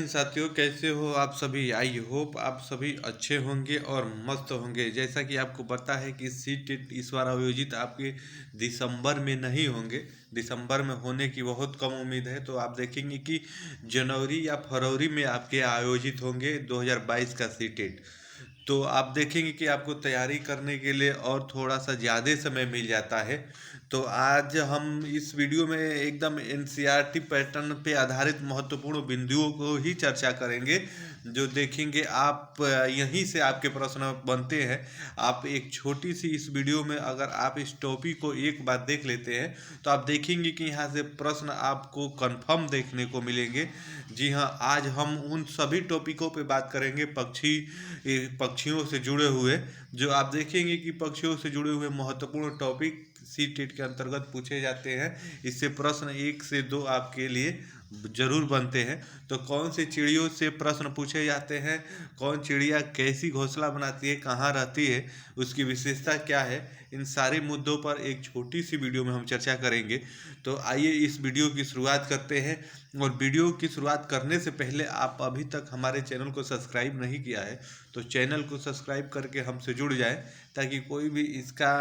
साथियों, कैसे हो आप सभी। आई होप आप सभी अच्छे होंगे और मस्त होंगे। जैसा कि आपको पता है कि सीटेट इस बार आयोजित आपके दिसंबर में नहीं होंगे। दिसंबर में होने की बहुत कम उम्मीद है। तो आप देखेंगे कि जनवरी या फरवरी में आपके आयोजित होंगे 2022 का सीटेट। तो आप देखेंगे कि आपको तैयारी करने के लिए और थोड़ा सा ज़्यादा समय मिल जाता है। तो आज हम इस वीडियो में एकदम एनसीईआरटी पैटर्न पे आधारित महत्वपूर्ण बिंदुओं को ही चर्चा करेंगे, जो देखेंगे आप यहीं से आपके प्रश्न बनते हैं। आप एक छोटी सी इस वीडियो में अगर आप इस टॉपिक को एक बार देख लेते हैं तो आप देखेंगे कि यहाँ से प्रश्न आपको कंफर्म देखने को मिलेंगे। जी हाँ, आज हम उन सभी टॉपिकों पे बात करेंगे पक्षियों से जुड़े हुए, जो आप देखेंगे कि पक्षियों से जुड़े हुए महत्वपूर्ण टॉपिक सी टेट के अंतर्गत पूछे जाते हैं। इससे प्रश्न 1 से 2 आपके लिए जरूर बनते हैं। तो कौन सी चिड़ियों से प्रश्न पूछे जाते हैं, कौन चिड़िया कैसी घोंसला बनाती है, कहाँ रहती है, उसकी विशेषता क्या है, इन सारे मुद्दों पर एक छोटी सी वीडियो में हम चर्चा करेंगे। तो आइए इस वीडियो की शुरुआत करते हैं। और वीडियो की शुरुआत करने से पहले आप अभी तक हमारे चैनल को सब्सक्राइब नहीं किया है तो चैनल को सब्सक्राइब करके हमसे जुड़ जाए, ताकि कोई भी इसका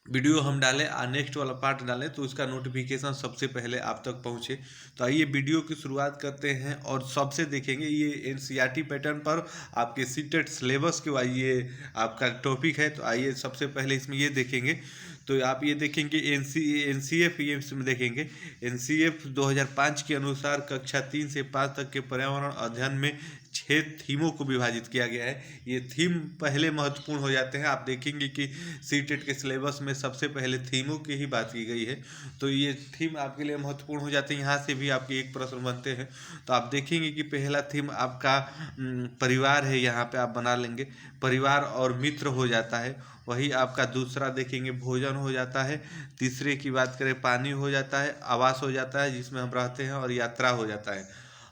वीडियो हम डालें नेक्स्ट वाला पार्ट डालें तो उसका नोटिफिकेशन सबसे पहले आप तक पहुंचे। तो आइए वीडियो की शुरुआत करते हैं और सबसे देखेंगे ये एनसीईआरटी पैटर्न पर आपके सीटेट सिलेबस के वाइज ये आपका टॉपिक है। तो आइए सबसे पहले इसमें ये देखेंगे। तो आप ये देखेंगे एनसीएफ ये इसमें देखेंगे। एनसीएफ 2005 के अनुसार कक्षा 3 से 5 तक के पर्यावरण अध्ययन में 6 थीमों को विभाजित किया गया है। ये थीम पहले महत्वपूर्ण हो जाते हैं। आप देखेंगे कि सीटेट के सिलेबस में सबसे पहले थीमों की ही बात की गई है। तो ये थीम आपके लिए महत्वपूर्ण हो जाते हैं। यहाँ से भी आपके एक प्रश्न बनते हैं। तो आप देखेंगे कि पहला थीम आपका परिवार है, यहाँ पे आप बना लेंगे परिवार और मित्र हो जाता है। वही आपका दूसरा देखेंगे भोजन हो जाता है। तीसरे की बात करें पानी हो जाता है, आवास हो जाता है जिसमें हम रहते हैं, और यात्रा हो जाता है।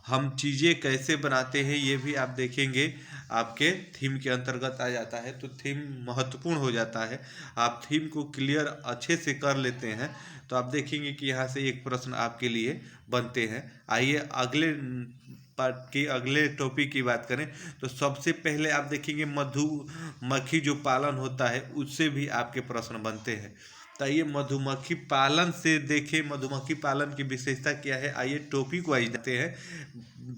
हम चीज़ें कैसे बनाते हैं ये भी आप देखेंगे आपके थीम के अंतर्गत आ जाता है। तो थीम महत्वपूर्ण हो जाता है। आप थीम को क्लियर अच्छे से कर लेते हैं तो आप देखेंगे कि यहाँ से एक प्रश्न आपके लिए बनते हैं। आइए अगले पार्ट की अगले टॉपिक की बात करें। तो सबसे पहले आप देखेंगे मधुमक्खी जो पालन होता है उससे भी आपके प्रश्न बनते हैं। तो आइए मधुमक्खी पालन से देखें, मधुमक्खी पालन की विशेषता क्या है। आइए टॉपिक वाइज जानते हैं,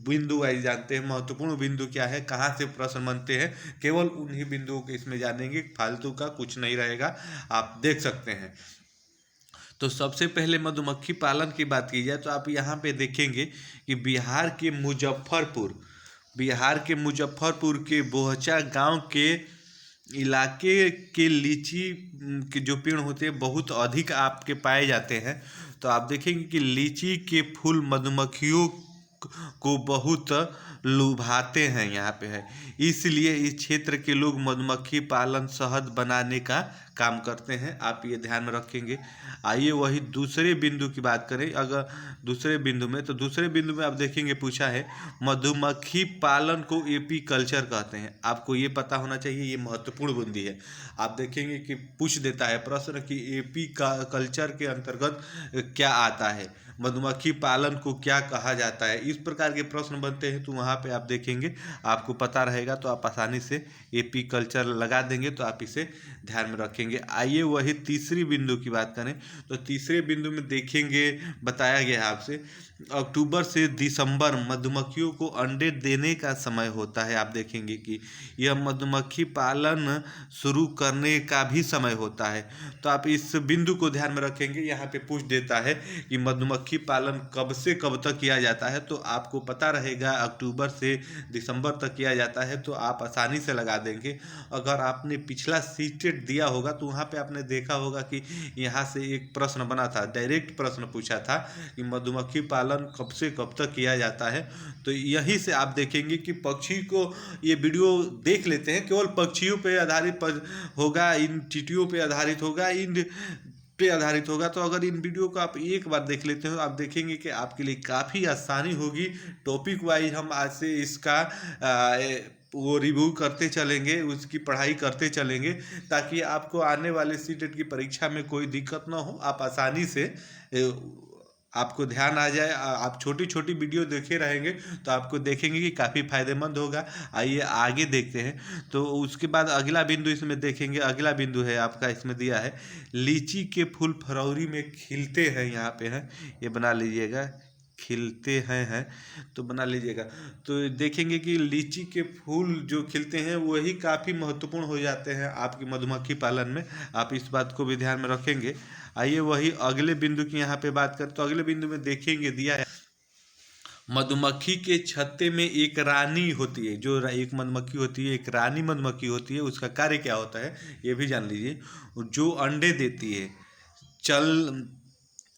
बिंदु वाइज जानते हैं। महत्वपूर्ण बिंदु क्या है, कहाँ से प्रश्न बनते हैं, केवल उन्हीं बिंदुओं को इसमें जानेंगे, फालतू का कुछ नहीं रहेगा, आप देख सकते हैं। तो सबसे पहले मधुमक्खी पालन की बात की जाए तो आप यहाँ पे देखेंगे कि बिहार के मुजफ्फरपुर के बोहचा गांव के इलाके के लीची के जो पेड़ होते हैं बहुत अधिक आपके पाए जाते हैं। तो आप देखेंगे कि लीची के फूल मधुमक्खियों को बहुत लुभाते हैं, यहाँ पे है। इसलिए इस क्षेत्र के लोग मधुमक्खी पालन शहद बनाने का काम करते हैं, आप ये ध्यान में रखेंगे। आइए वही दूसरे बिंदु की बात करें। अगर दूसरे बिंदु में आप देखेंगे पूछा है मधुमक्खी पालन को एपी कल्चर कहते हैं। आपको ये पता होना चाहिए, ये महत्वपूर्ण बिंदु है। आप देखेंगे कि पूछ देता है प्रश्न कि एपी का कल्चर के अंतर्गत क्या आता है, मधुमक्खी पालन को क्या कहा जाता है, इस प्रकार के प्रश्न बनते हैं। तो वहाँ पे आप देखेंगे आपको पता रहेगा तो आप आसानी से एपी कल्चर लगा देंगे, तो आप इसे ध्यान में रखेंगे। आइए वही तीसरी बिंदु की बात करें। तो तीसरे बिंदु में देखेंगे बताया गया है आपसे अक्टूबर से दिसंबर मधुमक्खियों को अंडे देने का समय होता है। आप देखेंगे कि यह मधुमक्खी पालन शुरू करने का भी समय होता है। तो आप इस बिंदु को ध्यान में रखेंगे। यहाँ पे पूछ देता है कि मधुमक्खी पालन कब से कब तक किया जाता है, तो आपको पता रहेगा अक्टूबर से दिसंबर तक किया जाता है, तो आप आसानी से लगा देंगे। अगर आपने पिछला सीटेट दिया होगा तो वहाँ पे आपने देखा होगा कि यहाँ से एक प्रश्न बना था, डायरेक्ट प्रश्न पूछा था कि मधुमक्खी पालन कब से कब तक किया जाता है। तो यहीं से आप देखेंगे कि पक्षी को ये वीडियो देख लेते हैं, केवल पक्षियों पे आधारित होगा, इन चींटियों पे आधारित होगा, इन पे आधारित होगा। तो अगर इन वीडियो को आप एक बार देख लेते हो आप देखेंगे कि आपके लिए काफ़ी आसानी होगी। टॉपिक वाइज हम आज से इसका वो रिव्यू करते चलेंगे, उसकी पढ़ाई करते चलेंगे, ताकि आपको आने वाले सीटेट की परीक्षा में कोई दिक्कत ना हो, आप आसानी से आपको ध्यान आ जाए, आप छोटी छोटी वीडियो देखे रहेंगे तो आपको देखेंगे कि काफ़ी फायदेमंद होगा। आइए आगे देखते हैं। तो उसके बाद अगला बिंदु इसमें देखेंगे, अगला बिंदु है आपका इसमें दिया है, लीची के फूल फरवरी में खिलते हैं, यहाँ पे है, ये बना लीजिएगा, खिलते हैं तो बना लीजिएगा। तो देखेंगे कि लीची के फूल जो खिलते हैं वही काफ़ी महत्वपूर्ण हो जाते हैं आपकी मधुमक्खी पालन में, आप इस बात को भी ध्यान में रखेंगे। आइए वही अगले बिंदु की यहाँ पे बात करें तो अगले बिंदु में देखेंगे दिया है, मधुमक्खी के छत्ते में एक रानी होती है, जो एक मधुमक्खी होती है, एक रानी मधुमक्खी होती है, उसका कार्य क्या होता है ये भी जान लीजिए। जो अंडे देती है, चल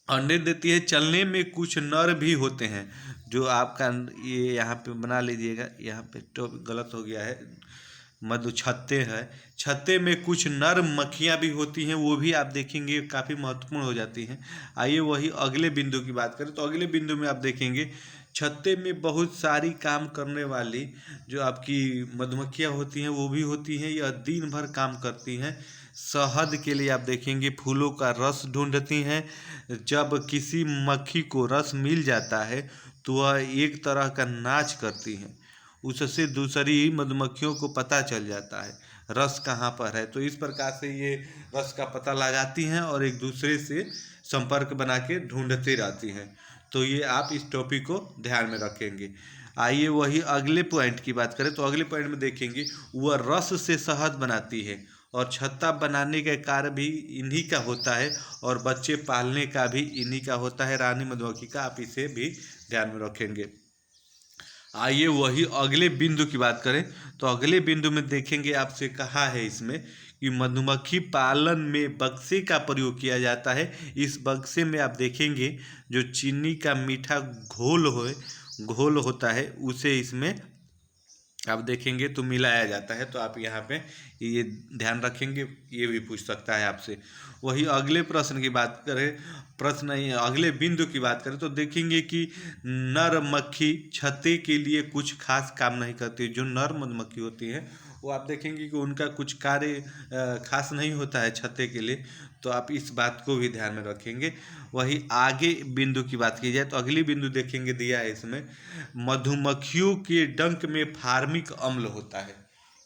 अंडे देती है, चलने में कुछ नर भी होते हैं, जो आपका ये यहाँ पे बना लीजिएगा, यहाँ पे तो गलत हो गया है, मधु छत्ते है, छत्ते में कुछ नर मक्खियाँ भी होती हैं, वो भी आप देखेंगे काफ़ी महत्वपूर्ण हो जाती हैं। आइए वही अगले बिंदु की बात करें तो अगले बिंदु में आप देखेंगे छत्ते में बहुत सारी काम करने वाली जो आपकी मधुमक्खियाँ होती हैं वो भी होती हैं, यह दिन भर काम करती हैं। शहद के लिए आप देखेंगे फूलों का रस ढूंढती हैं, जब किसी मक्खी को रस मिल जाता है तो वह एक तरह का नाच करती हैं, उससे दूसरी मधुमक्खियों को पता चल जाता है रस कहाँ पर है, तो इस प्रकार से ये रस का पता लगाती हैं और एक दूसरे से संपर्क बना के ढूंढते रहती हैं। तो ये आप इस टॉपिक को ध्यान में रखेंगे। आइए वही अगले पॉइंट की बात करें तो अगले पॉइंट में देखेंगे वह रस से शहद बनाती है और छत्ता बनाने का कार्य भी इन्हीं का होता है और बच्चे पालने का भी इन्हीं का होता है, रानी मधुमक्खी का, आप इसे भी ध्यान में रखेंगे। आइए वही अगले बिंदु की बात करें तो अगले बिंदु में देखेंगे आपसे कहा है इसमें कि मधुमक्खी पालन में बक्से का प्रयोग किया जाता है। इस बक्से में आप देखेंगे जो चीनी का मीठा घोल होता है उसे इसमें आप देखेंगे तो मिलाया जाता है, तो आप यहाँ पे ये ध्यान रखेंगे, ये भी पूछ सकता है आपसे। वही अगले प्रश्न की बात करें, अगले बिंदु की बात करें तो देखेंगे कि नर मक्खी छत्ते के लिए कुछ खास काम नहीं करती, जो नर मधुमक्खी होती है वो आप देखेंगे कि उनका कुछ कार्य खास नहीं होता है छत्ते के लिए, तो आप इस बात को भी ध्यान में रखेंगे। वही आगे बिंदु की बात की जाए तो अगली बिंदु देखेंगे दिया है इसमें, मधुमक्खियों के डंक में फार्मिक अम्ल होता है,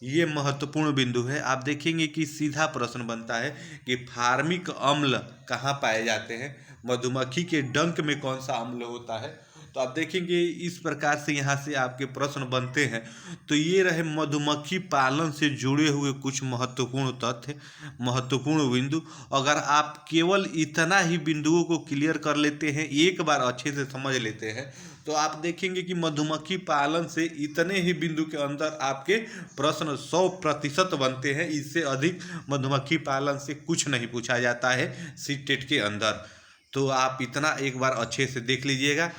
ये महत्वपूर्ण बिंदु है। आप देखेंगे कि सीधा प्रश्न बनता है कि फार्मिक अम्ल कहाँ पाए जाते हैं, मधुमक्खी के डंक में कौन सा अम्ल होता है, तो आप देखेंगे इस प्रकार से यहाँ से आपके प्रश्न बनते हैं। तो ये रहे मधुमक्खी पालन से जुड़े हुए कुछ महत्वपूर्ण तथ्य, महत्वपूर्ण बिंदु। अगर आप केवल इतना ही बिंदुओं को क्लियर कर लेते हैं, एक बार अच्छे से समझ लेते हैं, तो आप देखेंगे कि मधुमक्खी पालन से इतने ही बिंदु के अंदर आपके प्रश्न 100% बनते हैं। इससे अधिक मधुमक्खी पालन से कुछ नहीं पूछा जाता है सीटेट के अंदर, तो आप इतना एक बार अच्छे से देख लीजिएगा।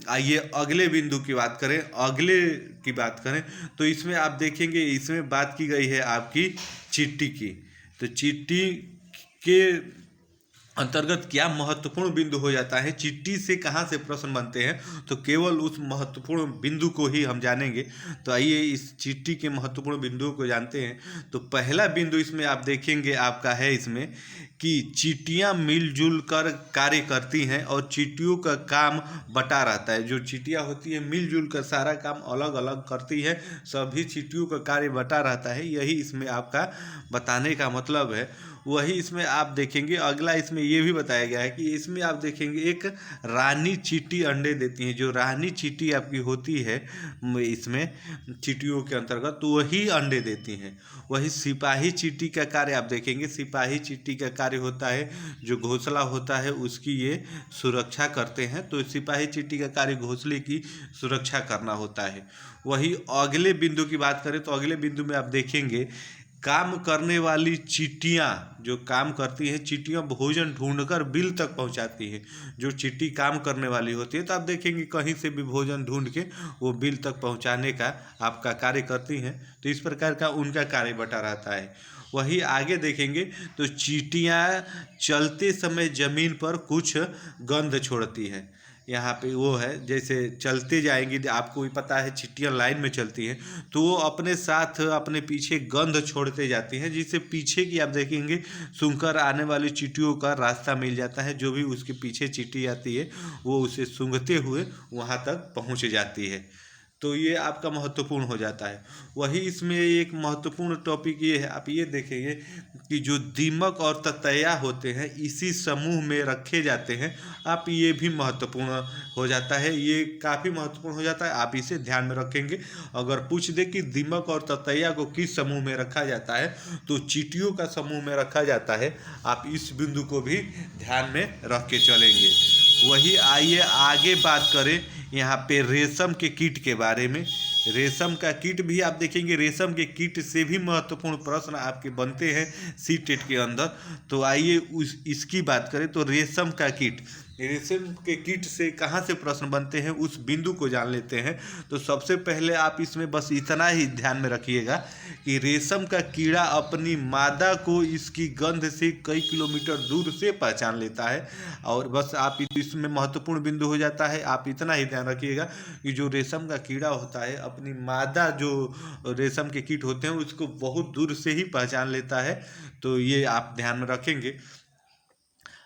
आइए अगले बिंदु की बात करें, अगले की बात करें तो इसमें आप देखेंगे इसमें बात की गई है आपकी चींटी की, तो चींटी के अंतर्गत क्या महत्वपूर्ण बिंदु हो जाता है, चिट्ठी से कहाँ से प्रश्न बनते हैं, तो केवल उस महत्वपूर्ण बिंदु को ही हम जानेंगे। तो आइए इस चिट्ठी के महत्वपूर्ण बिंदुओं को जानते हैं। तो पहला बिंदु इसमें आप देखेंगे आपका है इसमें कि चींटियाँ मिलजुल कर कार्य करती हैं और चींटियों का काम बटा रहता है। जो चींटियाँ होती है मिलजुल कर सारा काम अलग अलग करती है, सभी चींटियों का कार्य बटा रहता है, यही इसमें आपका बताने का मतलब है। वही इसमें आप देखेंगे अगला इसमें ये भी बताया गया है कि इसमें आप देखेंगे एक रानी चींटी अंडे देती हैं, जो रानी चींटी आपकी होती है इसमें चींटियों के अंतर्गत, तो वही अंडे देती हैं। वही सिपाही चींटी का कार्य आप देखेंगे, सिपाही चींटी का कार्य होता है जो घोंसला होता है उसकी ये सुरक्षा करते हैं, तो सिपाही चींटी का कार्य घोंसले की सुरक्षा करना होता है। वही अगले बिंदु की बात करें तो अगले बिंदु में आप देखेंगे काम करने वाली चींटियाँ जो काम करती हैं, चींटियाँ भोजन ढूंढकर बिल तक पहुंचाती हैं। जो चींटी काम करने वाली होती है तो आप देखेंगे कहीं से भी भोजन ढूंढ के वो बिल तक पहुंचाने का आपका कार्य करती हैं, तो इस प्रकार का उनका कार्य बटा रहता है। वही आगे देखेंगे तो चींटियाँ चलते समय जमीन पर कुछ गंध छोड़ती है, यहाँ पे वो है, जैसे चलते जाएंगे, आपको भी पता है चींटियाँ लाइन में चलती हैं, तो वो अपने साथ अपने पीछे गंध छोड़ते जाती हैं, जिससे पीछे की आप देखेंगे सूंघकर आने वाली चींटियों का रास्ता मिल जाता है। जो भी उसके पीछे चींटी आती है वो उसे सूंघते हुए वहाँ तक पहुँच जाती है। तो ये आपका महत्वपूर्ण हो जाता है। वही इसमें एक महत्वपूर्ण टॉपिक ये है, आप ये देखेंगे कि जो दीमक और ततैया होते हैं इसी समूह में रखे जाते हैं। आप ये भी महत्वपूर्ण हो जाता है, ये काफ़ी महत्वपूर्ण हो जाता है, आप इसे ध्यान में रखेंगे। अगर पूछ दे कि दीमक और ततैया को किस समूह में रखा जाता है तो चींटियों का समूह में रखा जाता है। आप इस बिंदु को भी ध्यान में रख के चलेंगे। वही आइए आगे बात करें यहाँ पे रेशम के कीट के बारे में। रेशम का कीट भी आप देखेंगे, रेशम के कीट से भी महत्वपूर्ण प्रश्न आपके बनते हैं सी टेट के अंदर। तो आइए इसकी बात करें। तो रेशम का कीट, रेशम के कीट से कहाँ से प्रश्न बनते हैं उस बिंदु को जान लेते हैं। तो सबसे पहले आप इसमें बस इतना ही ध्यान में रखिएगा कि रेशम का कीड़ा अपनी मादा को इसकी गंध से कई किलोमीटर दूर से पहचान लेता है। और बस आप इसमें महत्वपूर्ण बिंदु हो जाता है, आप इतना ही ध्यान रखिएगा कि जो रेशम का कीड़ा होता है अपनी मादा जो रेशम के कीट होते हैं उसको बहुत दूर से ही पहचान लेता है। तो ये आप ध्यान में रखेंगे।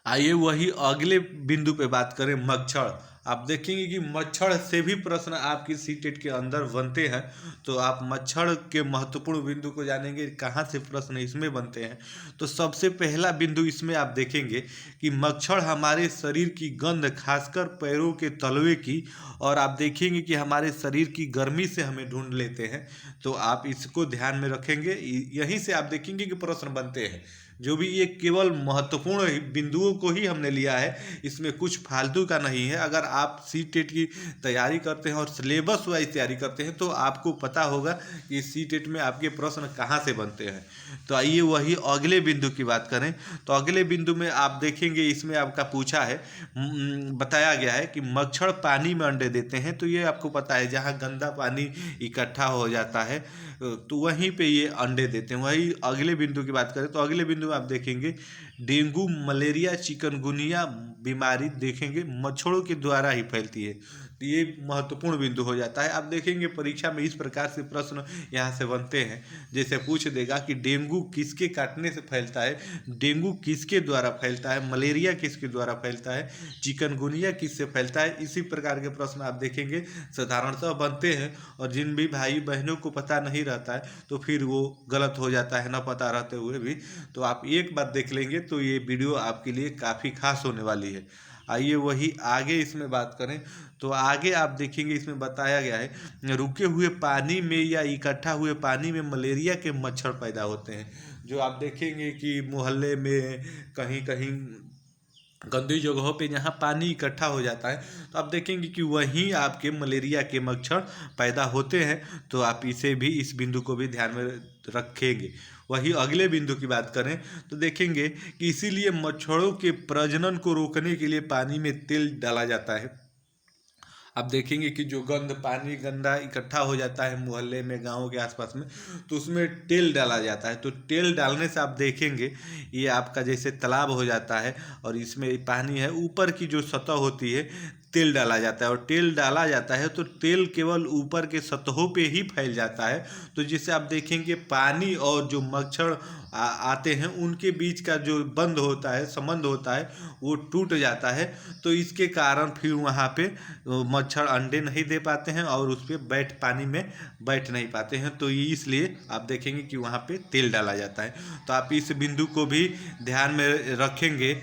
आइए वही अगले बिंदु पे बात करें, मच्छर। आप देखेंगे कि मच्छर से भी प्रश्न आपकी सी टेट के अंदर बनते हैं। तो आप मच्छर के महत्वपूर्ण बिंदु को जानेंगे, कहाँ से प्रश्न इसमें बनते हैं। तो सबसे पहला बिंदु इसमें आप देखेंगे कि मच्छर हमारे शरीर की गंध, खासकर पैरों के तलवे की, और आप देखेंगे कि हमारे शरीर की गर्मी से हमें ढूंढ लेते हैं। तो आप इसको ध्यान में रखेंगे, यहीं से आप देखेंगे कि प्रश्न बनते हैं। जो भी ये केवल महत्वपूर्ण बिंदुओं को ही हमने लिया है, इसमें कुछ फालतू का नहीं है। अगर आप सी टेट की तैयारी करते हैं और सिलेबस वाइज तैयारी करते हैं तो आपको पता होगा कि सी टेट में आपके प्रश्न कहाँ से बनते हैं। तो आइए वही अगले बिंदु की बात करें। तो अगले बिंदु में आप देखेंगे इसमें आपका पूछा है, बताया गया है कि मच्छर पानी में अंडे देते हैं। तो ये आपको पता है, जहाँ गंदा पानी इकट्ठा हो जाता है तो वहीं पे ये अंडे देते हैं। वही अगले बिंदु की बात करें तो अगले बिंदु में आप देखेंगे डेंगू, मलेरिया, चिकनगुनिया बीमारी देखेंगे मच्छरों के द्वारा ही फैलती है। तो ये महत्वपूर्ण बिंदु हो जाता है। आप देखेंगे परीक्षा में इस प्रकार से प्रश्न यहाँ से बनते हैं, जैसे पूछ देगा कि डेंगू किसके काटने से फैलता है, डेंगू किसके द्वारा फैलता है, मलेरिया किसके द्वारा फैलता है, चिकनगुनिया किससे फैलता है। इसी प्रकार के प्रश्न आप देखेंगे साधारणतः बनते हैं। और जिन भी भाई बहनों को पता नहीं रहता है तो फिर वो गलत हो जाता है, ना पता रहते हुए भी। तो आप एक बार देख लेंगे तो ये वीडियो आपके लिए काफ़ी खास होने वाली है। आइए वही आगे इसमें बात करें। तो आगे आप देखेंगे इसमें बताया गया है, रुके हुए पानी में या इकट्ठा हुए पानी में मलेरिया के मच्छर पैदा होते हैं। जो आप देखेंगे कि मोहल्ले में कहीं कहीं गंदी जगहों पे जहाँ पानी इकट्ठा हो जाता है तो आप देखेंगे कि वहीं आपके मलेरिया के मच्छर पैदा होते हैं। तो आप इसे भी, इस बिंदु को भी ध्यान में रखेंगे। वही अगले बिंदु की बात करें तो देखेंगे कि इसीलिए मच्छरों के प्रजनन को रोकने के लिए पानी में तेल डाला जाता है। आप देखेंगे कि जो पानी गंदा इकट्ठा हो जाता है मोहल्ले में, गाँव के आसपास में, तो उसमें तेल डाला जाता है। तो तेल डालने से आप देखेंगे ये आपका जैसे तालाब हो जाता है और इसमें पानी है, ऊपर की जो सतह होती है तेल डाला जाता है। और तेल डाला जाता है तो तेल केवल ऊपर के सतहों पे ही फैल जाता है। तो जिससे आप देखेंगे पानी और जो मच्छर आते हैं उनके बीच का जो बंध होता है, संबंध होता है, वो टूट जाता है। तो इसके कारण फिर वहाँ पे मच्छर अंडे नहीं दे पाते हैं और उस पर पानी में बैठ नहीं पाते हैं। तो ये इसलिए आप देखेंगे कि वहाँ पे तेल डाला जाता है। तो आप इस बिंदु को भी ध्यान में रखेंगे।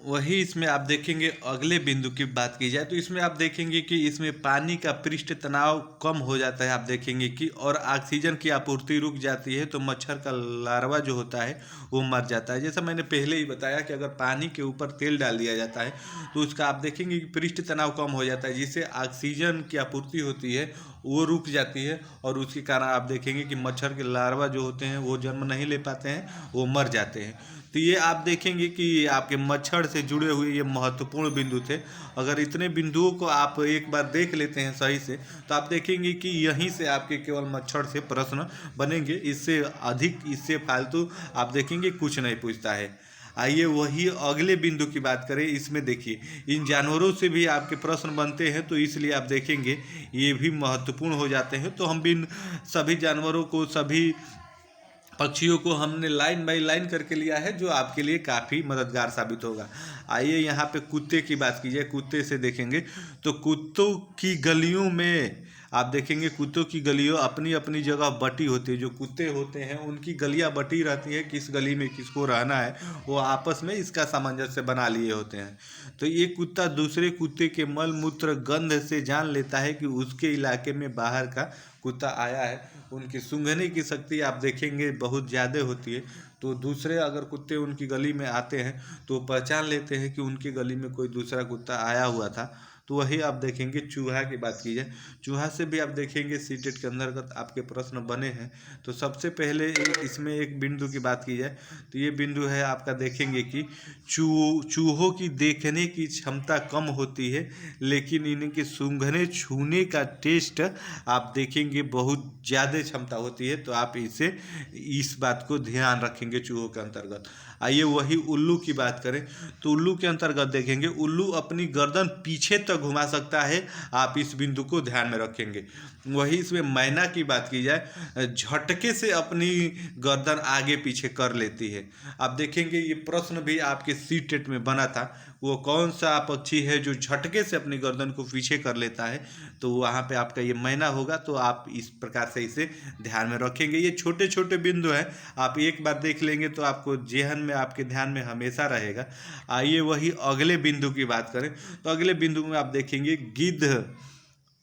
वही इसमें आप देखेंगे अगले बिंदु की बात की जाए तो इसमें आप देखेंगे कि इसमें पानी का पृष्ठ तनाव कम हो जाता है। आप देखेंगे कि और ऑक्सीजन की आपूर्ति रुक जाती है तो मच्छर का लार्वा जो होता है वो मर जाता है। जैसा मैंने पहले ही बताया कि अगर पानी के ऊपर तेल डाल दिया जाता है तो उसका आप देखेंगे कि पृष्ठ तनाव कम हो जाता है, जिससे ऑक्सीजन की आपूर्ति होती है वो रुक जाती है। और उसके कारण आप देखेंगे कि मच्छर के लार्वा जो होते हैं वो जन्म नहीं ले पाते हैं, वो मर जाते हैं। तो ये आप देखेंगे कि आपके मच्छर से जुड़े हुए ये महत्वपूर्ण बिंदु थे। अगर इतने बिंदुओं को आप एक बार देख लेते हैं सही से तो आप देखेंगे कि यहीं से आपके केवल मच्छर से प्रश्न बनेंगे। इससे अधिक, इससे फालतू आप देखेंगे कुछ नहीं पूछता है। आइए वही अगले बिंदु की बात करें। इसमें देखिए इन जानवरों से भी आपके प्रश्न बनते हैं, तो इसलिए आप देखेंगे ये भी महत्वपूर्ण हो जाते हैं। तो हम भी सभी जानवरों को, सभी पक्षियों को हमने लाइन बाय लाइन करके लिया है, जो आपके लिए काफ़ी मददगार साबित होगा। आइए यहाँ पे कुत्ते की बात कीजिए। कुत्ते से देखेंगे तो कुत्तों की गलियों में आप देखेंगे, कुत्तों की गलियों अपनी अपनी जगह बटी होती है। जो कुत्ते होते हैं उनकी गलियाँ बटी रहती है, किस गली में किसको रहना है वो आपस में इसका सामंजस्य बना लिए होते हैं। तो ये कुत्ता दूसरे कुत्ते के मल मूत्र गंध से जान लेता है कि उसके इलाके में बाहर का कुत्ता आया है। उनकी सूंघने की शक्ति आप देखेंगे बहुत ज़्यादा होती है। तो दूसरे अगर कुत्ते उनकी गली में आते हैं तो पहचान लेते हैं कि उनकी गली में कोई दूसरा कुत्ता आया हुआ था। तो वही आप देखेंगे चूहा की बात की जाए। चूहा से भी आप देखेंगे सीटेट के अंतर्गत आपके प्रश्न बने हैं। तो सबसे पहले इसमें एक बिंदु की बात की जाए तो ये बिंदु है आपका, देखेंगे कि चूहों की देखने की क्षमता कम होती है, लेकिन इनके सूंघने छूने का टेस्ट आप देखेंगे बहुत ज़्यादा क्षमता होती है। तो आप इसे इस बात को ध्यान रखेंगे चूहों के अंतर्गत। आइए वही उल्लू की बात करें तो उल्लू के अंतर्गत देखेंगे उल्लू अपनी गर्दन पीछे तक घुमा सकता है, आप इस बिंदु को ध्यान में रखेंगे। वही इसमें मैना की बात की जाए, झटके से अपनी गर्दन आगे पीछे कर लेती है। आप देखेंगे ये प्रश्न भी आपके सी टेट में बना था, वो कौन सा पक्षी है जो झटके से अपनी गर्दन को पीछे कर लेता है, तो वहाँ पे आपका ये मैना होगा। तो आप इस प्रकार से इसे ध्यान में रखेंगे। ये छोटे छोटे बिंदु हैं, आप एक बार देख लेंगे तो आपको जेहन में, आपके ध्यान में हमेशा रहेगा। आइए वही अगले बिंदु की बात करें तो अगले बिंदु में आप देखेंगे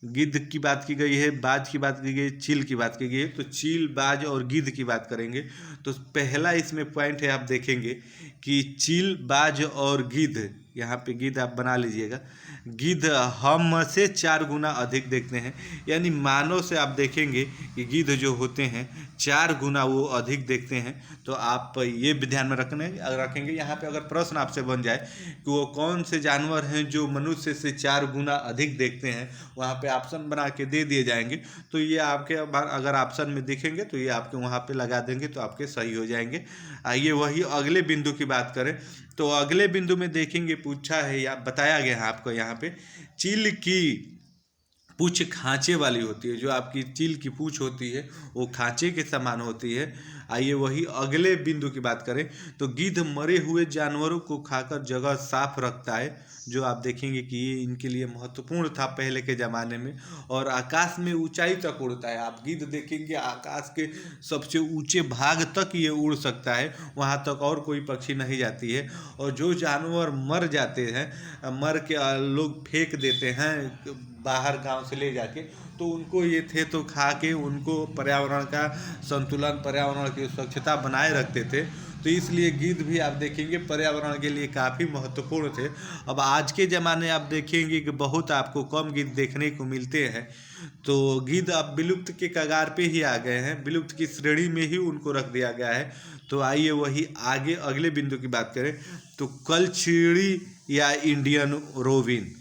गिद्ध की बात की गई है, बाज की बात की गई, चील की बात की गई है। तो चील, बाज और गिद्ध की बात करेंगे तो पहला इसमें पॉइंट है, आप देखेंगे कि चील, बाज और गिद्ध, यहाँ पे गिद्ध आप बना लीजिएगा, गिद्ध हम से 4 गुना अधिक देखते हैं। यानी मानव से आप देखेंगे कि गिद्ध जो होते हैं 4 गुना वो अधिक देखते हैं। तो आप ये भी ध्यान में रखेंगे। यहाँ पे अगर प्रश्न आपसे बन जाए कि वो कौन से जानवर हैं जो मनुष्य से 4 गुना अधिक देखते हैं, वहाँ पे ऑप्शन बना के दे दिए जाएंगे। तो ये आपके अगर ऑप्शन में दिखेंगे तो ये आपके वहाँ पे लगा देंगे तो आपके सही हो जाएंगे। आइए वही अगले बिंदु की बात करें तो अगले बिंदु में देखेंगे पूछा है या बताया गया है आपको यहाँ पे, चील की पूछ खांचे वाली होती है। जो आपकी चील की पूछ होती है वो खांचे के समान होती है। आइए वही अगले बिंदु की बात करें तो गिद्ध मरे हुए जानवरों को खाकर जगह साफ रखता है, जो आप देखेंगे कि ये इनके लिए महत्वपूर्ण था पहले के ज़माने में। और आकाश में ऊंचाई तक उड़ता है। आप गिद्ध देखेंगे आकाश के सबसे ऊंचे भाग तक ये उड़ सकता है, वहाँ तक और कोई पक्षी नहीं जाती है। और जो जानवर मर जाते हैं, मर के लोग फेंक देते हैं बाहर गांव से ले जाके, तो उनको ये थे तो खा के उनको पर्यावरण का संतुलन, पर्यावरण की स्वच्छता बनाए रखते थे। तो इसलिए गिद्ध भी आप देखेंगे पर्यावरण के लिए काफ़ी महत्वपूर्ण थे। अब आज के ज़माने आप देखेंगे कि बहुत आपको कम गिद्ध देखने को मिलते हैं। तो गिद्ध अब विलुप्त के कगार पे ही आ गए हैं, विलुप्त की श्रेणी में ही उनको रख दिया गया है। तो आइए वही आगे अगले बिंदु की बात करें तो कलचीड़ी या इंडियन रोबिन,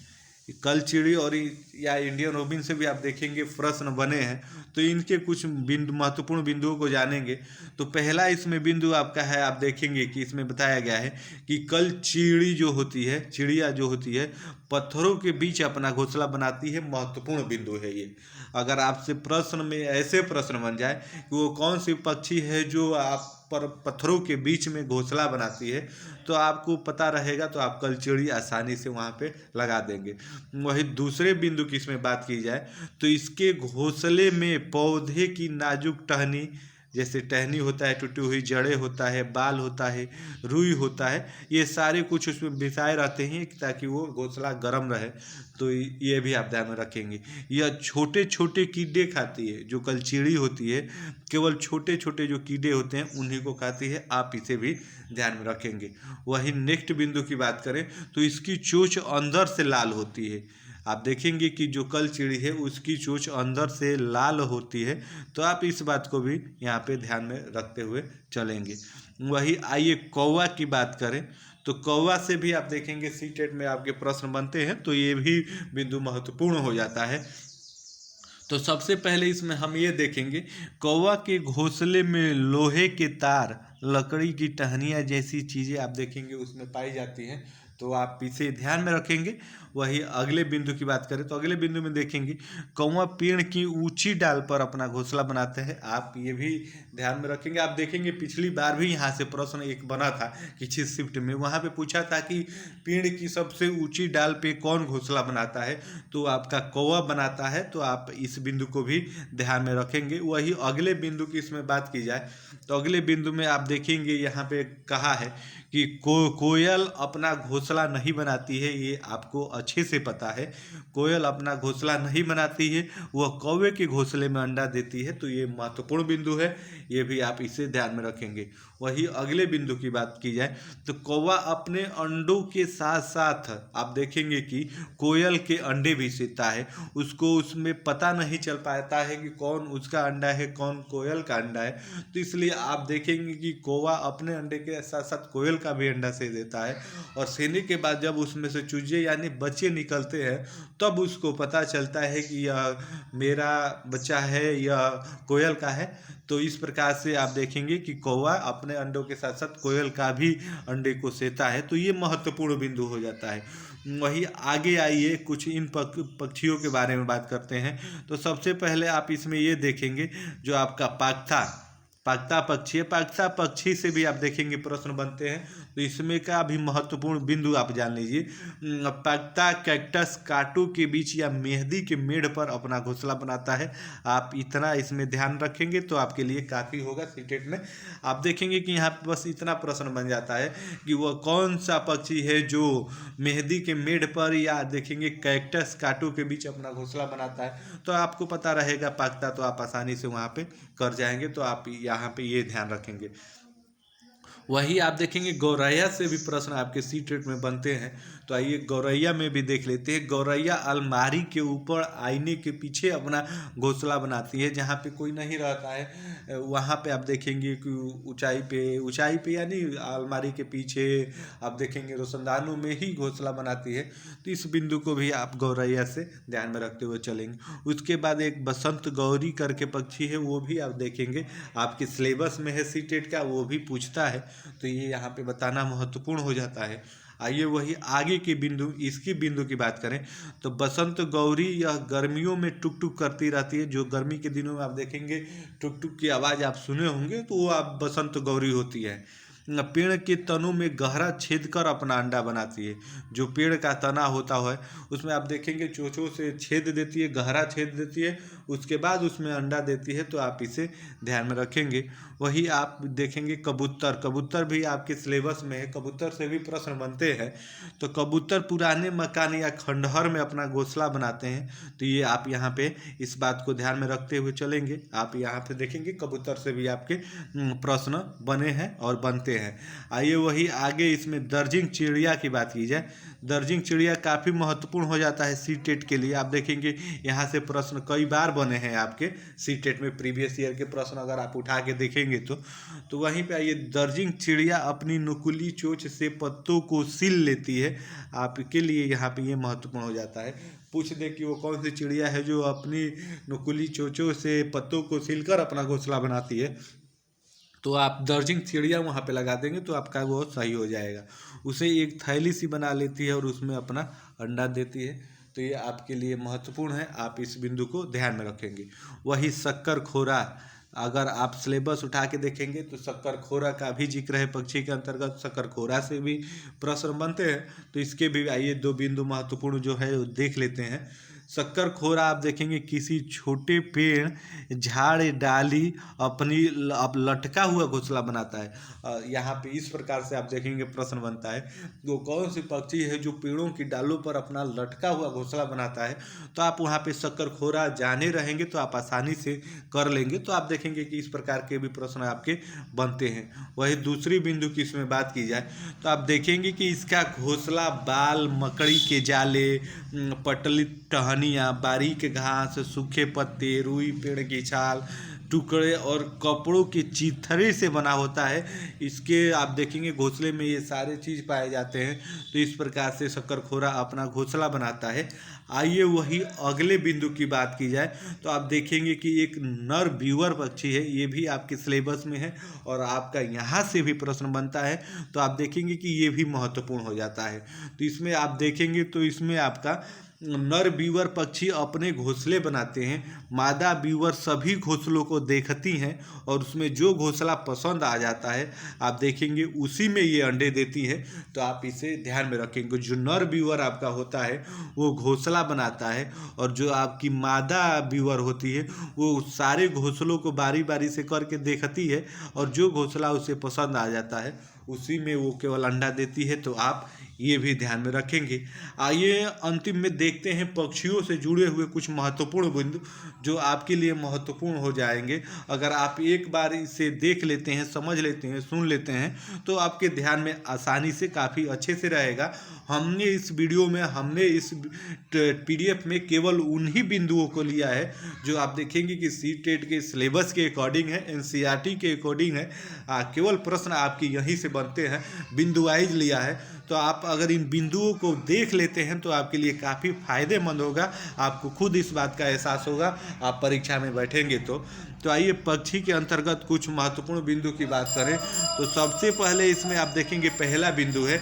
कलचीड़ी और या इंडियन रोबिन से भी आप देखेंगे प्रश्न बने हैं। तो इनके कुछ बिंदु, महत्वपूर्ण बिंदुओं को जानेंगे। तो पहला इसमें बिंदु आपका है, आप देखेंगे कि इसमें बताया गया है कि कलचीड़ी जो होती है, चिड़िया जो होती है, पत्थरों के बीच अपना घोंसला बनाती है। महत्वपूर्ण बिंदु है ये। अगर आपसे प्रश्न में ऐसे प्रश्न बन जाए कि वो कौन सी पक्षी है जो आप पर पत्थरों के बीच में घोंसला बनाती है, तो आपको पता रहेगा तो आप कलचीड़ी आसानी से वहाँ पे लगा देंगे। वही दूसरे बिंदु की इसमें बात की जाए तो इसके घोंसले में पौधे की नाजुक टहनी, जैसे टहनी होता है, टूटी हुई जड़ें होता है, बाल होता है, रुई होता है, ये सारे कुछ उसमें बिछाए रहते हैं ताकि वो घोंसला गर्म रहे। तो ये भी आप ध्यान में रखेंगे। यह छोटे छोटे कीड़े खाती है, जो कलचीड़ी होती है केवल छोटे छोटे जो कीड़े होते हैं उन्हीं को खाती है। आप इसे भी ध्यान में रखेंगे। वही नेक्स्ट बिंदु की बात करें तो इसकी चोंच अंदर से लाल होती है। आप देखेंगे कि जो कलचीड़ी है उसकी चोंच अंदर से लाल होती है। तो आप इस बात को भी यहाँ पे ध्यान में रखते हुए चलेंगे। वही आइए कौवा की बात करें तो कौवा से भी आप देखेंगे सी टेट में आपके प्रश्न बनते हैं। तो ये भी बिंदु महत्वपूर्ण हो जाता है। तो सबसे पहले इसमें हम ये देखेंगे, कौवा के घोंसले में लोहे के तार, लकड़ी की टहनियाँ जैसी चीज़ें आप देखेंगे उसमें पाई जाती हैं, तो आप इसे ध्यान में रखेंगे। वही अगले बिंदु की बात करें तो अगले बिंदु में देखेंगे, कौवा पेड़ की ऊंची डाल पर अपना घोंसला बनाते हैं, आप ये भी ध्यान में रखेंगे। आप देखेंगे पिछली बार भी यहाँ से प्रश्न एक बना था किसी शिफ्ट में, वहाँ पे पूछा था कि पेड़ की सबसे ऊंची डाल पे कौन घोंसला बनाता है, तो आपका कौवा बनाता है। तो आप इस बिंदु को भी ध्यान में रखेंगे। वही अगले बिंदु की इसमें बात की जाए तो अगले बिंदु में आप देखेंगे यहाँ पे कहा है कि कोयल अपना घोंसला नहीं बनाती है, ये आपको अच्छे से पता है। कोयल अपना घोंसला नहीं बनाती है, वह कौवे के घोंसले में अंडा देती है, तो ये महत्वपूर्ण बिंदु है, ये भी आप इसे ध्यान में रखेंगे। वही अगले बिंदु की बात की जाए तो कौवा अपने अंडों के साथ साथ आप देखेंगे कि कोयल के अंडे भी सेता है, उसको उसमें पता नहीं चल पाता है कि कौन उसका अंडा है कौन कोयल का अंडा है, तो इसलिए आप देखेंगे कि कौवा अपने अंडे के साथ साथ कोयल का भी अंडा से देता है, और सेने के बाद जब उसमें से चूजे यानी बच्चे निकलते हैं तब उसको पता चलता है कि यह मेरा बच्चा है, यह कोयल का है। तो इस प्रकार से आप देखेंगे कि कौवा अपने अंडों के साथ साथ कोयल का भी अंडे को सेता है, तो ये महत्वपूर्ण बिंदु हो जाता है। वही आगे आइए कुछ इन पक्षियों के बारे में बात करते हैं। तो सबसे पहले आप इसमें ये देखेंगे जो आपका पागता पक्षी है, पागता पक्षी से भी आप देखेंगे प्रश्न बनते हैं, तो इसमें का भी महत्वपूर्ण बिंदु आप जान लीजिए। पागता कैक्टस कांटों के बीच या मेहंदी के मेढ़ पर अपना घोंसला बनाता है, आप इतना इसमें ध्यान रखेंगे तो आपके लिए काफ़ी होगा सीटेट में। आप देखेंगे कि यहाँ पे बस इतना प्रश्न बन जाता है कि वह कौन सा पक्षी है जो मेहंदी के मेढ़ पर या देखेंगे कैक्टस कांटों के बीच अपना घोंसला बनाता है, तो आपको पता रहेगा पागता, तो आप आसानी से वहाँ पे कर जाएंगे, तो आप यहाँ पे ये ध्यान रखेंगे। वही आप देखेंगे गौरैया से भी प्रश्न आपके सी टेट में बनते हैं, तो आइए गौरैया में भी देख लेते हैं। गौरैया अलमारी के ऊपर आईने के पीछे अपना घोंसला बनाती है, जहाँ पे कोई नहीं रहता है वहाँ पे आप देखेंगे कि ऊंचाई पे यानी अलमारी के पीछे आप देखेंगे रोशनदानों में ही घोंसला बनाती है, तो इस बिंदु को भी आप गौरैया से ध्यान में रखते हुए चलेंगे। उसके बाद एक बसंत गौरी करके पक्षी है, वो भी आप देखेंगे आपके सिलेबस में है सी टेट का, वो भी पूछता है, तो ये यहाँ पे बताना महत्वपूर्ण हो जाता है। आइए वही आगे के बिंदु इसकी बिंदु की बात करें तो बसंत गौरी यह गर्मियों में टुक टुक करती रहती है, जो गर्मी के दिनों में आप देखेंगे टुक टुक की आवाज़ आप सुने होंगे, तो वो आप बसंत गौरी होती है। पेड़ के तनों में गहरा छेद कर अपना अंडा बनाती है, जो पेड़ का तना होता है उसमें आप देखेंगे चोंचों से छेद देती है, गहरा छेद देती है, उसके बाद उसमें अंडा देती है, तो आप इसे ध्यान में रखेंगे। वही आप देखेंगे कबूतर भी आपके सिलेबस में है, कबूतर से भी प्रश्न बनते हैं, तो कबूतर पुराने मकान या खंडहर में अपना घोंसला बनाते हैं, तो ये आप यहाँ पे इस बात को ध्यान में रखते हुए चलेंगे। आप यहाँ पे देखेंगे कबूतर से भी आपके प्रश्न बने हैं और बनते हैं। आइए वही आगे इसमें दर्जिंग चिड़िया की बात की जाए। दर्जिंग चिड़िया काफ़ी महत्वपूर्ण हो जाता है सी टेट के लिए, आप देखेंगे यहाँ से प्रश्न कई बार बने हैं आपके सी टेट में, प्रीवियस ईयर के प्रश्न अगर आप उठा के देखेंगे तो वहीं पे आइए दर्जिंग चिड़िया अपनी नुकीली चोंच से पत्तों को सील लेती है, आपके लिए यहाँ पे ये महत्वपूर्ण हो जाता है। पूछ दे कि वो कौन सी चिड़िया है जो अपनी नुकीली चोंचों से पत्तों को सीलकर अपना घोंसला बनाती है, तो आप दर्जिंग चिड़िया वहाँ पे लगा देंगे तो आपका वो सही हो जाएगा। उसे एक थैली सी बना लेती है और उसमें अपना अंडा देती है, तो ये आपके लिए महत्वपूर्ण है, आप इस बिंदु को ध्यान में रखेंगे। वही शक्कर खोरा, अगर आप सिलेबस उठा के देखेंगे तो शक्कर खोरा का भी जिक्र है पक्षी के अंतर्गत, शक्कर खोरा से भी प्रश्न बनते हैं, तो इसके भी आइए दो बिंदु महत्वपूर्ण जो है वो देख लेते हैं। शक्कर खोरा आप देखेंगे किसी छोटे पेड़ झाड़ डाली अपनी अब लटका हुआ घोंसला बनाता है, यहाँ पे इस प्रकार से आप देखेंगे प्रश्न बनता है वो कौन सी पक्षी है जो पेड़ों की डालों पर अपना लटका हुआ घोंसला बनाता है, तो आप वहाँ पे शक्कर खोरा जाने रहेंगे तो आप आसानी से कर लेंगे, तो आप देखेंगे कि इस प्रकार के भी प्रश्न आपके बनते हैं। वही दूसरी बिंदु की इसमें बात की जाए तो आप देखेंगे कि इसका घोंसला बाल, मकड़ी के जाले, पटली टहनियाँ, बारीक घास, सूखे पत्ते, रुई पेड़ की छाल, टुकड़े और कपड़ों के चीथड़े से बना होता है। इसके आप देखेंगे घोंसले में ये सारे चीज़ पाए जाते हैं, तो इस प्रकार से शक्कर खोरा अपना घोंसला बनाता है। आइए वही अगले बिंदु की बात की जाए तो आप देखेंगे कि एक नर व्यूअर पक्षी है, ये भी आपके सिलेबस में है और आपका यहाँ से भी प्रश्न बनता है, तो आप देखेंगे कि ये भी महत्वपूर्ण हो जाता है। तो इसमें आप देखेंगे तो इसमें आपका नर व्यूअर पक्षी अपने घोंसले बनाते हैं, मादा व्यूअर सभी घोंसलों को देखती हैं और उसमें जो घोंसला पसंद आ जाता है आप देखेंगे उसी में ये अंडे देती है। तो आप इसे ध्यान में रखेंगे, जो नर व्यूअर आपका होता है वो घोंसला बनाता है और जो आपकी मादा व्यूअर होती है वो सारे घोंसलों को बारी बारी से करके देखती है और जो घोंसला उसे पसंद आ जाता है उसी में वो केवल अंडा देती है। तो आप ये भी ध्यान में रखेंगे। आइए अंतिम में देखते हैं पक्षियों से जुड़े हुए कुछ महत्वपूर्ण बिंदु जो आपके लिए महत्वपूर्ण हो जाएंगे। अगर आप एक बार इसे देख लेते हैं, समझ लेते हैं, सुन लेते हैं तो आपके ध्यान में आसानी से काफ़ी अच्छे से रहेगा। हमने इस वीडियो में इस PDF में केवल उन्हीं बिंदुओं को लिया है जो आप देखेंगे कि CTET के सिलेबस के अकॉर्डिंग है, NCERT के अकॉर्डिंग है। केवल प्रश्न आपकी यहीं से बनते हैं, बिंदु वाइज लिया है। तो आप अगर इन बिंदुओं को देख लेते हैं तो आपके लिए काफ़ी फायदेमंद होगा, आपको खुद इस बात का एहसास होगा आप परीक्षा में बैठेंगे तो आइए पक्षी के अंतर्गत कुछ महत्वपूर्ण बिंदु की बात करें तो सबसे पहले इसमें आप देखेंगे पहला बिंदु है,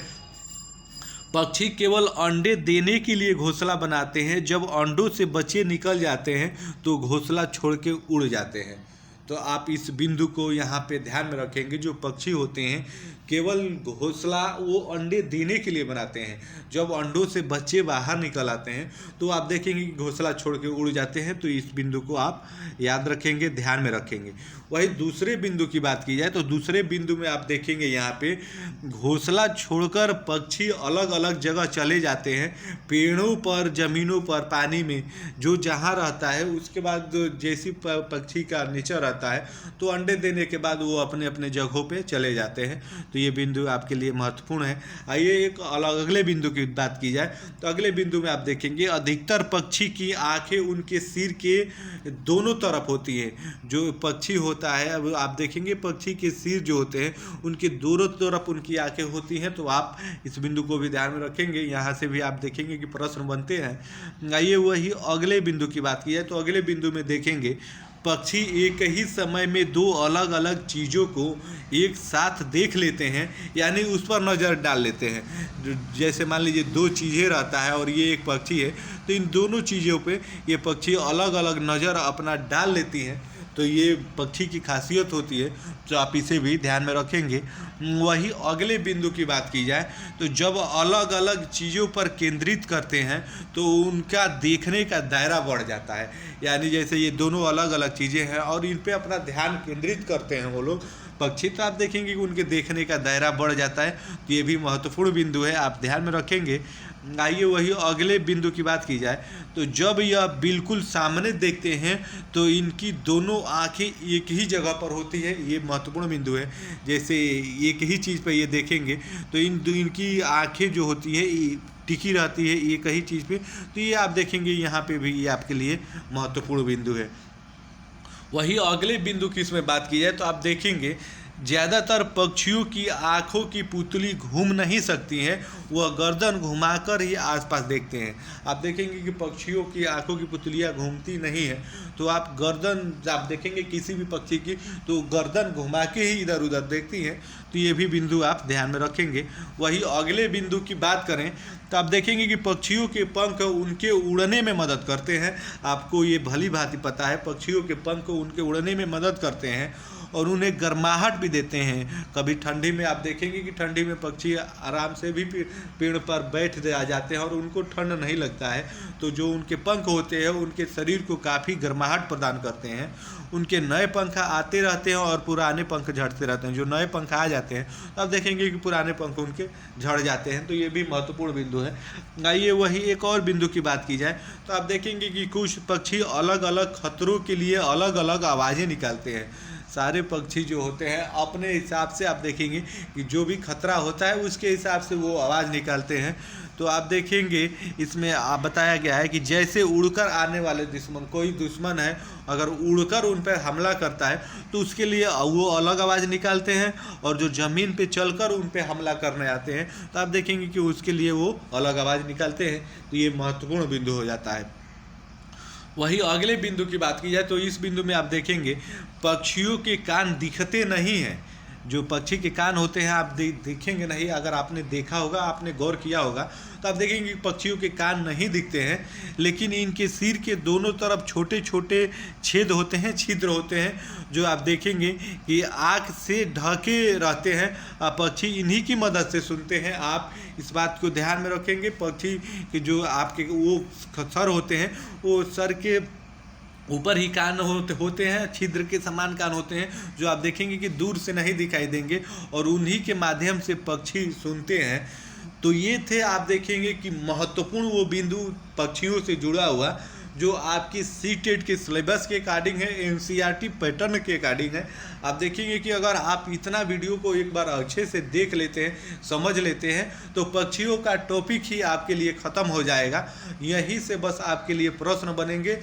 पक्षी केवल अंडे देने के लिए घोंसला बनाते हैं, जब अंडों से बच्चे निकल जाते हैं तो घोंसला छोड़ के उड़ जाते हैं। तो आप इस बिंदु को यहाँ पे ध्यान में रखेंगे, जो पक्षी होते हैं केवल घोंसला वो अंडे देने के लिए बनाते हैं, जब अंडों से बच्चे बाहर निकल आते हैं तो आप देखेंगे कि घोंसला छोड़ के उड़ जाते हैं। तो इस बिंदु को आप याद रखेंगे, ध्यान में रखेंगे। वही दूसरे बिंदु की बात की जाए तो दूसरे बिंदु में आप देखेंगे यहाँ पे घोंसला छोड़कर पक्षी अलग अलग जगह चले जाते हैं, पेड़ों पर, जमीनों पर, पानी में, जो जहाँ रहता है उसके बाद जैसी पक्षी का नेचर रहता है तो अंडे देने के बाद वो अपने अपने जगहों पे चले जाते हैं। तो ये बिंदु आपके लिए महत्वपूर्ण है। आइए एक अगले बिंदु की बात की जाए तो अगले बिंदु में आप देखेंगे अधिकतर पक्षी की आंखें उनके सिर के दोनों तरफ होती है। जो पक्षी होता है, अब आप देखेंगे पक्षी के सिर जो होते हैं उनके दोनों तरफ उनकी आंखें होती हैं। तो आप इस बिंदु को भी ध्यान में रखेंगे, यहाँ से भी आप देखेंगे कि प्रश्न बनते हैं। आइए वही अगले बिंदु की बात की जाए तो अगले बिंदु में देखेंगे पक्षी एक ही समय में दो अलग अलग चीज़ों को एक साथ देख लेते हैं, यानी उस पर नज़र डाल लेते हैं। जैसे मान लीजिए दो चीज़ें रहता है और ये एक पक्षी है, तो इन दोनों चीज़ों पे ये पक्षी अलग अलग नज़र अपना डाल लेती हैं। तो ये पक्षी की खासियत होती है, तो आप इसे भी ध्यान में रखेंगे। वही अगले बिंदु की बात की जाए तो जब अलग अलग चीज़ों पर केंद्रित करते हैं तो उनका देखने का दायरा बढ़ जाता है। यानी जैसे ये दोनों अलग अलग चीज़ें हैं और इन पे अपना ध्यान केंद्रित करते हैं वो लोग पक्षी, तो आप देखेंगे कि उनके देखने का दायरा बढ़ जाता है। तो ये भी महत्वपूर्ण बिंदु है, आप ध्यान में रखेंगे। आइए वही अगले बिंदु की बात की जाए तो जब यह बिल्कुल सामने देखते हैं तो इनकी दोनों आंखें एक ही जगह पर होती है। ये महत्वपूर्ण बिंदु है। जैसे एक ही चीज़ पर ये देखेंगे तो इनकी आंखें जो होती है टिकी रहती है एक ही चीज़ पे। तो ये आप देखेंगे यहाँ पे भी ये आपके लिए महत्वपूर्ण बिंदु है। वही अगले बिंदु की इसमें बात की जाए तो आप देखेंगे ज़्यादातर पक्षियों की आँखों की पुतली घूम नहीं सकती हैं, वह गर्दन घुमाकर ही आसपास देखते हैं। आप देखेंगे कि पक्षियों की आँखों की पुतलियाँ घूमती नहीं हैं, तो आप देखेंगे किसी भी पक्षी की तो गर्दन घुमा के ही इधर उधर देखती हैं। तो ये भी बिंदु आप ध्यान में रखेंगे। वही अगले बिंदु की बात करें तो आप देखेंगे कि पक्षियों के पंख उनके उड़ने में मदद करते हैं। आपको ये भली भांति पता है, पक्षियों के पंख उनके उड़ने में मदद करते हैं और उन्हें गर्माहट भी देते हैं। कभी ठंडी में आप देखेंगे कि ठंडी में पक्षी आराम से भी पेड़ पर बैठ जाते हैं और उनको ठंड नहीं लगता है। तो जो उनके पंख होते हैं उनके शरीर को काफ़ी गर्माहट प्रदान करते हैं। उनके नए पंख आते रहते हैं और पुराने पंख झड़ते रहते हैं। जो नए पंख आ जाते हैं तो आप देखेंगे कि पुराने पंख उनके झड़ जाते हैं। तो ये भी महत्वपूर्ण बिंदु है। आइए वही एक और बिंदु की बात की जाए तो आप देखेंगे कि कुछ पक्षी अलग अलग खतरों के लिए अलग अलग आवाज़ें निकालते हैं। सारे पक्षी जो होते हैं अपने हिसाब से आप देखेंगे कि जो भी खतरा होता है उसके हिसाब से वो आवाज़ निकालते हैं। तो आप देखेंगे इसमें आप बताया गया है कि जैसे उड़कर आने वाले दुश्मन, कोई दुश्मन है अगर उड़कर उन पर हमला करता है तो उसके लिए वो अलग आवाज़ निकालते हैं, और जो ज़मीन पे चलकर उन पर हमला करने आते हैं तो आप देखेंगे कि उसके लिए वो अलग आवाज़ निकालते हैं। तो ये महत्वपूर्ण बिंदु हो जाता है। वही अगले बिंदु की बात की जाए तो इस बिंदु में आप देखेंगे पक्षियों के कान दिखते नहीं हैं। जो पक्षी के कान होते हैं आप देखेंगे नहीं, अगर आपने देखा होगा, आपने गौर किया होगा तो आप देखेंगे कि पक्षियों के कान नहीं दिखते हैं, लेकिन इनके सिर के दोनों तरफ छोटे छोटे छेद होते हैं, छिद्र होते हैं, जो आप देखेंगे कि आँख से ढके रहते हैं। पक्षी इन्हीं की मदद से सुनते हैं। आप इस बात को ध्यान में रखेंगे, पक्षी के जो आपके वो सर होते हैं वो सर के ऊपर ही कान होते हैं, छिद्र के समान कान होते हैं, जो आप देखेंगे कि दूर से नहीं दिखाई देंगे और उन्हीं के माध्यम से पक्षी सुनते हैं। तो ये थे आप देखेंगे कि महत्वपूर्ण वो बिंदु पक्षियों से जुड़ा हुआ जो आपकी सीटेट के सिलेबस के अकॉर्डिंग है, एनसीईआरटी पैटर्न के अकॉर्डिंग है। आप देखेंगे कि अगर आप इतना वीडियो को एक बार अच्छे से देख लेते हैं, समझ लेते हैं, तो पक्षियों का टॉपिक ही आपके लिए ख़त्म हो जाएगा। यहीं से बस आपके लिए प्रश्न बनेंगे।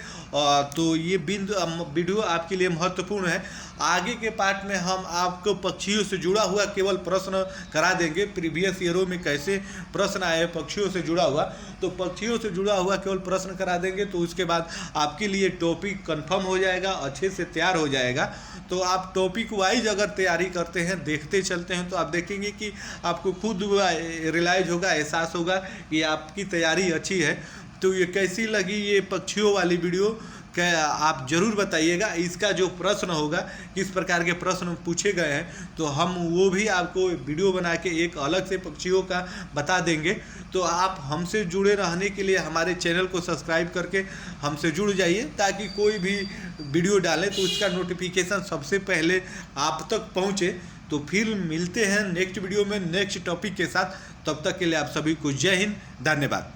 तो ये वीडियो आपके लिए महत्वपूर्ण है। आगे के पार्ट में हम आपको पक्षियों से जुड़ा हुआ केवल प्रश्न करा देंगे। प्रीवियस ईयरों में कैसे प्रश्न आए पक्षियों से जुड़ा हुआ, तो पक्षियों से जुड़ा हुआ केवल प्रश्न करा देंगे। तो उसके बाद आपके लिए टॉपिक कंफर्म हो जाएगा, अच्छे से तैयार हो जाएगा। तो आप टॉपिक वाइज अगर तैयारी करते हैं, देखते चलते हैं, तो आप देखेंगे कि आपको खुद रियलाइज होगा, एहसास होगा कि आपकी तैयारी अच्छी है। तो ये कैसी लगी ये पक्षियों वाली वीडियो क्या आप ज़रूर बताइएगा। इसका जो प्रश्न होगा, किस प्रकार के प्रश्न पूछे गए हैं, तो हम वो भी आपको वीडियो बना के एक अलग से पक्षियों का बता देंगे। तो आप हमसे जुड़े रहने के लिए हमारे चैनल को सब्सक्राइब करके हमसे जुड़ जाइए, ताकि कोई भी वीडियो डालें तो उसका नोटिफिकेशन सबसे पहले आप तक पहुँचे। तो फिर मिलते हैं नेक्स्ट वीडियो में नेक्स्ट टॉपिक के साथ। तब तक के लिए आप सभी को जय हिंद, धन्यवाद।